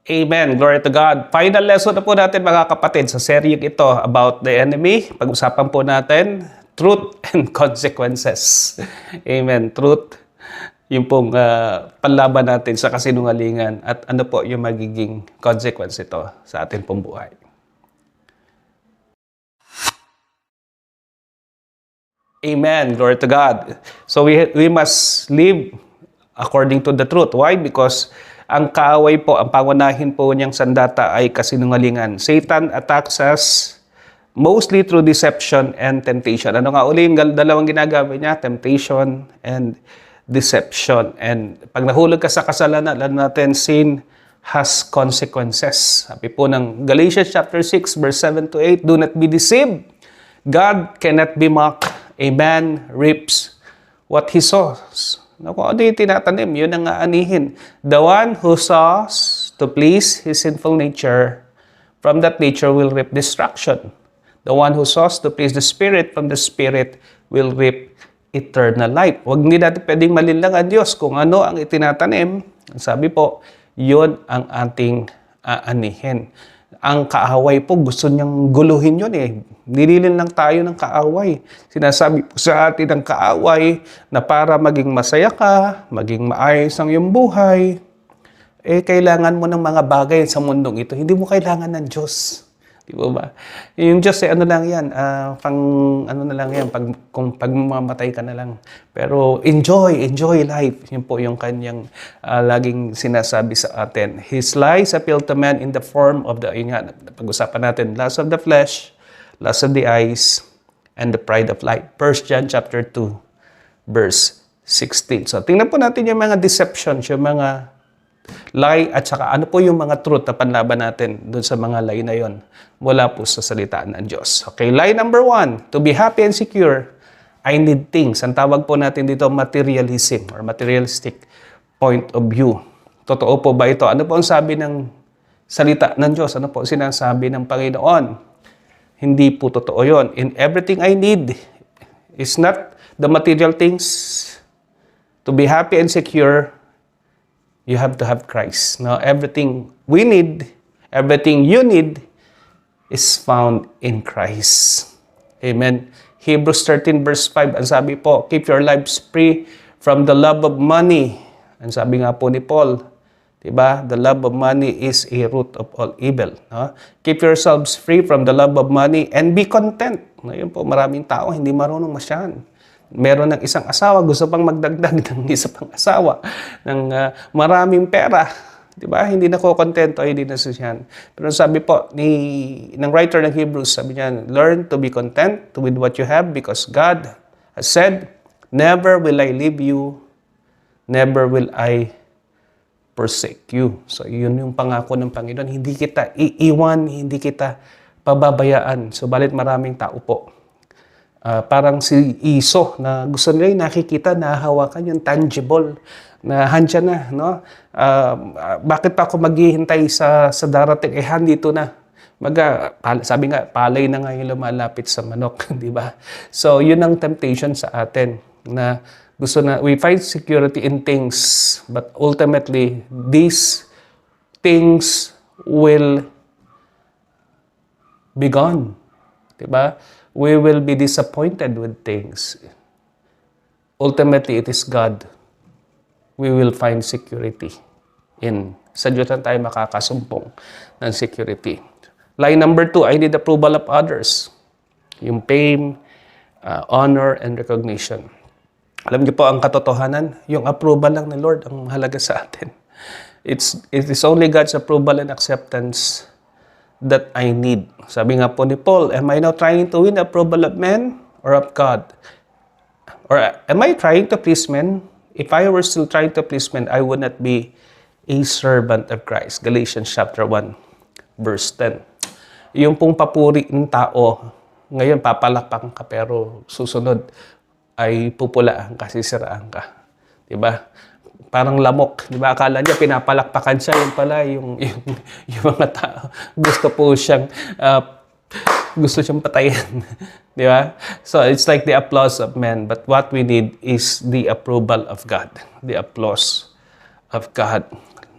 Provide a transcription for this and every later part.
Amen. Glory to God. Final lesson na po natin mga kapatid sa seryeng ito about the enemy. Pag-usapan po natin truth and consequences. Amen. Truth, yung pong panlaban natin sa kasinungalingan at ano po yung magiging consequence ito sa atin pong buhay. Amen. Glory to God. So we must live according to the truth. Why? Because ang kaaway po, ang pangunahin po niyang sandata ay kasinungalingan. Satan attacks us mostly through deception and temptation. Ano nga uli yung dalawang ginagawa niya? Temptation and deception. And pag nahulog ka sa kasalanan, alam natin, sin has consequences. Sabi po ng Galatians chapter 6, verse 7 to 8, do not be deceived. God cannot be mocked. A man reaps what he sows. Kung ano yung tinatanim, yun ang aanihin. The one who sows to please his sinful nature, from that nature will reap destruction. The one who sows to please the Spirit, from the Spirit will reap eternal life. Huwag hindi natin pwedeng malinlang ang Diyos kung ano ang itinatanim. Sabi po, yun ang ating aanihin. Ang kaaway po, gusto niyang guluhin yun eh. Nililin lang tayo ng kaaway. Sinasabi po sa atin ng kaaway na para maging masaya ka, maging maayos ang iyong buhay, kailangan mo ng mga bagay sa mundong ito. Hindi mo kailangan ng Diyos. Di ba? Yung Diyos, ano lang yan, ano na lang yan, kung pagmamatay ka na lang. Pero enjoy life. Yun po yung kanyang laging sinasabi sa atin. His lies appeal to man in the form of the, pag-usapan natin, lust of the flesh, lust of the eyes, and the pride of life. 1 John chapter 2, verse 16. So, tingnan po natin yung mga deceptions, yung mga lie, at saka ano po yung mga truth na panlaban natin dun sa mga lie na yon mula po sa salita ng Diyos. Okay, lie number 1, to be happy and secure, I need things. Ang tawag po natin dito, materialism or materialistic point of view. Totoo po ba ito? Ano po ang sabi ng salita ng Diyos? Ano po sinasabi ng Panginoon? Hindi po totoo yon. In everything I need is not the material things. To be happy and secure, you have to have Christ. Now, everything we need, everything you need, is found in Christ. Amen. Hebrews 13 verse 5, ang sabi po, keep your lives free from the love of money. Ang sabi nga po ni Paul, diba? The love of money is a root of all evil. No? Keep yourselves free from the love of money and be content. Ngayon po, maraming tao hindi marunong masyan. Meron ng isang asawa, gusto pang magdagdag ng isa pang asawa, ng maraming pera. Diba? Hindi na ko kontento, hindi na siyan. Pero sabi po ng writer ng Hebrews, sabi niya, learn to be content with what you have because God has said, never will I leave you, never will I forsake you. So, yun yung pangako ng Panginoon. Hindi kita iiwan, hindi kita pababayaan. So, balit maraming tao po. Parang si Iso na gusto nila nakikita, nahahawakan yung tangible na handyan na, no? Bakit pa ako maghihintay sa darating? Handito na. Sabi nga, palay na nga yung lumalapit sa manok, di ba? So, yun ang temptation sa atin na gusto na, we find security in things, but ultimately, these things will be gone. Diba? We will be disappointed with things. Ultimately, it is God. We will find security in. Sa Diyos tayo makakasumpong ng security. Lie number 2, I need approval of others. Yung fame, honor, and recognition. Alam niyo po ang katotohanan, yung approval lang ng Lord ang mahalaga sa atin. It is only God's approval and acceptance that I need. Sabi nga po ni Paul, am I now trying to win the approval of men or of God? Or am I trying to please men? If I were still trying to please men, I would not be a servant of Christ. Galatians chapter 1, verse 10. Yung pong papuri ng tao, ngayon papalakpak ka pero susunod ay pupulaan ka, sisiraan ka. Diba? Parang lamok. Diba? Akala niya pinapalakpakan siya. Yung pala, yung mga tao. Gusto siyang patayin. Diba? So, it's like the applause of men. But what we need is the approval of God. The applause of God.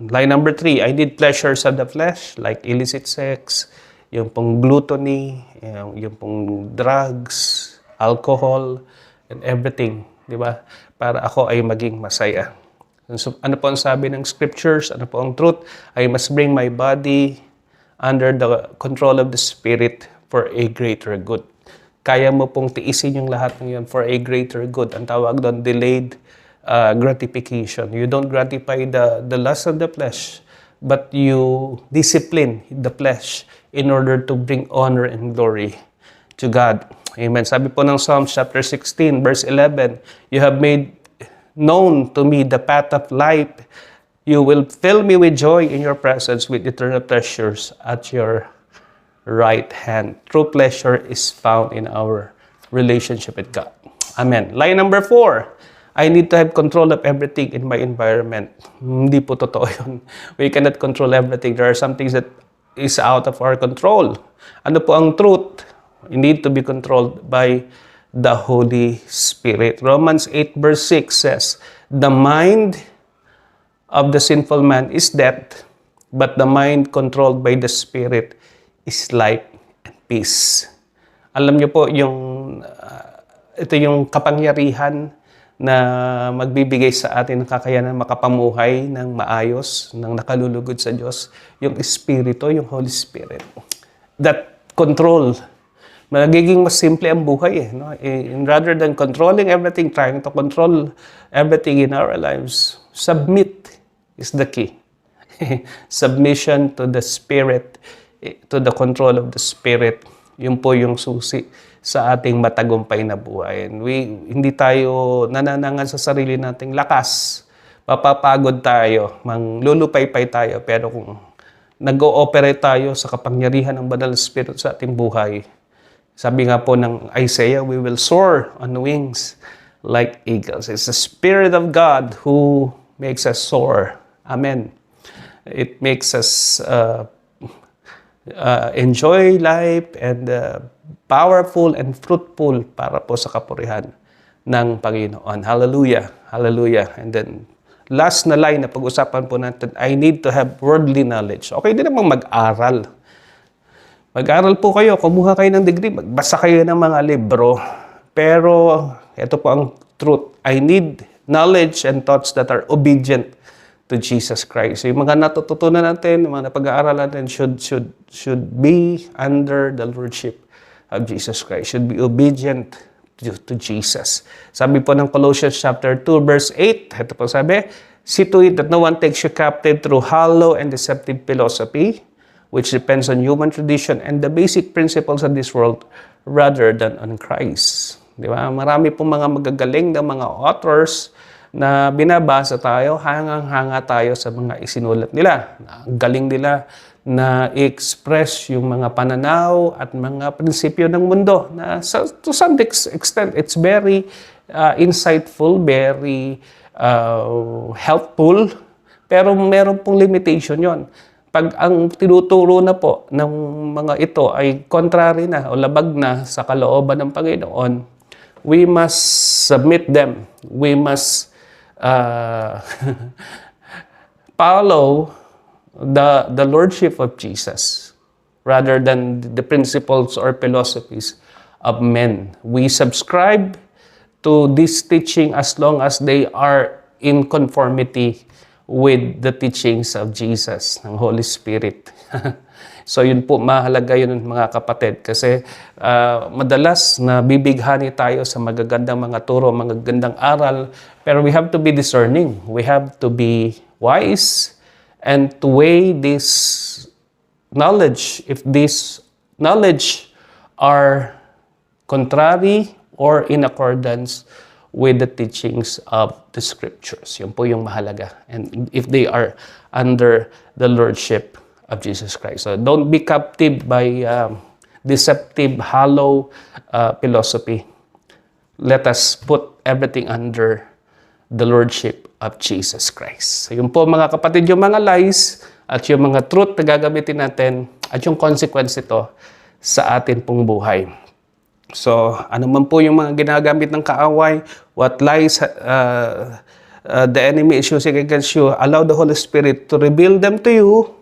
Lie number 3, I need pleasures of the flesh like illicit sex, yung pong gluttony, yung pong drugs, alcohol, and everything. Di ba? Para ako ay maging masaya. So, ano po ang sabi ng scriptures? Ano po ang truth? I must bring my body under the control of the Spirit for a greater good. Kaya mo pong tiisin yung lahat ng yun for a greater good. Ang tawag doon, delayed gratification. You don't gratify the lust of the flesh, but you discipline the flesh in order to bring honor and glory to God. Amen. Sabi po ng Psalms chapter 16, verse 11, you have made known to me the path of life. You will fill me with joy in your presence, with eternal pleasures at your right hand. True pleasure is found in our relationship with God. Amen. Line number 4, I need to have control of everything in my environment. Hindi po totoo yun. We cannot control everything. There are some things that is out of our control. Ano po ang truth? You need to be controlled by the Holy Spirit. Romans 8 verse 6 says, the mind of the sinful man is death, but the mind controlled by the Spirit is life and peace. Alam niyo po, ito yung kapangyarihan na magbibigay sa atin ng kakayanan makapamuhay ng maayos, ng nakalulugod sa Diyos, yung Espiritu, yung Holy Spirit. That control. Magiging mas simple ang buhay. No? And rather than controlling everything, trying to control everything in our lives, submit is the key. Submission to the Spirit, to the control of the Spirit, yun po yung susi sa ating matagumpay na buhay. And hindi tayo nananangan sa sarili nating lakas. Papapagod tayo, manglulupay-pay tayo, pero kung nag-ooperate tayo sa kapangyarihan ng Banal na Espiritu sa ating buhay, sabi nga po ng Isaiah, we will soar on wings like eagles. It's the Spirit of God who makes us soar. Amen. It makes us enjoy life and powerful and fruitful para po sa kapurihan ng Panginoon. Hallelujah. Hallelujah. And then, last na line na pag-usapan po natin, I need to have worldly knowledge. Okay din namang mag-aral. Mag-aral po kayo, kumuha kayo ng degree, magbasa kayo ng mga libro. Pero, ito po ang truth. I need knowledge and thoughts that are obedient to Jesus Christ. So, yung mga natututunan natin, yung mga napag-aaralan natin should be under the Lordship of Jesus Christ. Should be obedient to Jesus. Sabi po ng Colossians chapter 2, verse 8, ito po sabi, see to it that no one takes you captive through hollow and deceptive philosophy, which depends on human tradition and the basic principles of this world rather than on Christ. Di ba? Marami pong mga magagaling na mga authors na binabasa tayo, hangang-hanga tayo sa mga isinulat nila. Ang galing nila na i-express yung mga pananaw at mga prinsipyo ng mundo na to some extent, it's very insightful, very helpful, pero meron pong limitation yon. Pag ang tinuturo na po ng mga ito ay contrary na o labag na sa kalooban ng Panginoon, we must submit them. We must follow the Lordship of Jesus rather than the principles or philosophies of men. We subscribe to this teaching as long as they are in conformity with the teachings of Jesus, ng Holy Spirit. So yun po, mahalaga yun mga kapatid kasi madalas na bibighani tayo sa magagandang mga turo, magagandang aral, pero we have to be discerning. We have to be wise and to weigh this knowledge. If this knowledge are contrary or in accordance with the teachings of the Scriptures. Yun po yung mahalaga. And if they are under the Lordship of Jesus Christ. So don't be captive by deceptive, hollow philosophy. Let us put everything under the Lordship of Jesus Christ. So yun po mga kapatid, yung mga lies at yung mga truth na gagamitin natin at yung consequence ito sa atin pong buhay. So, ano man po yung mga ginagamit ng kaaway, what lies the enemy is using against you, allow the Holy Spirit to reveal them to you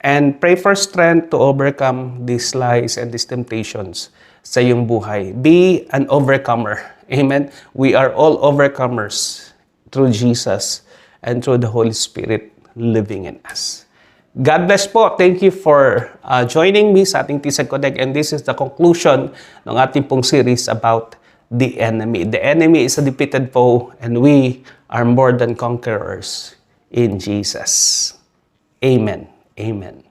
and pray for strength to overcome these lies and these temptations sa iyong buhay. Be an overcomer. Amen? We are all overcomers through Jesus and through the Holy Spirit living in us. God bless po. Thank you for joining me sa ating Tisag Connect, and this is the conclusion ng ating pong series about the enemy. The enemy is a defeated foe, and we are more than conquerors in Jesus. Amen. Amen.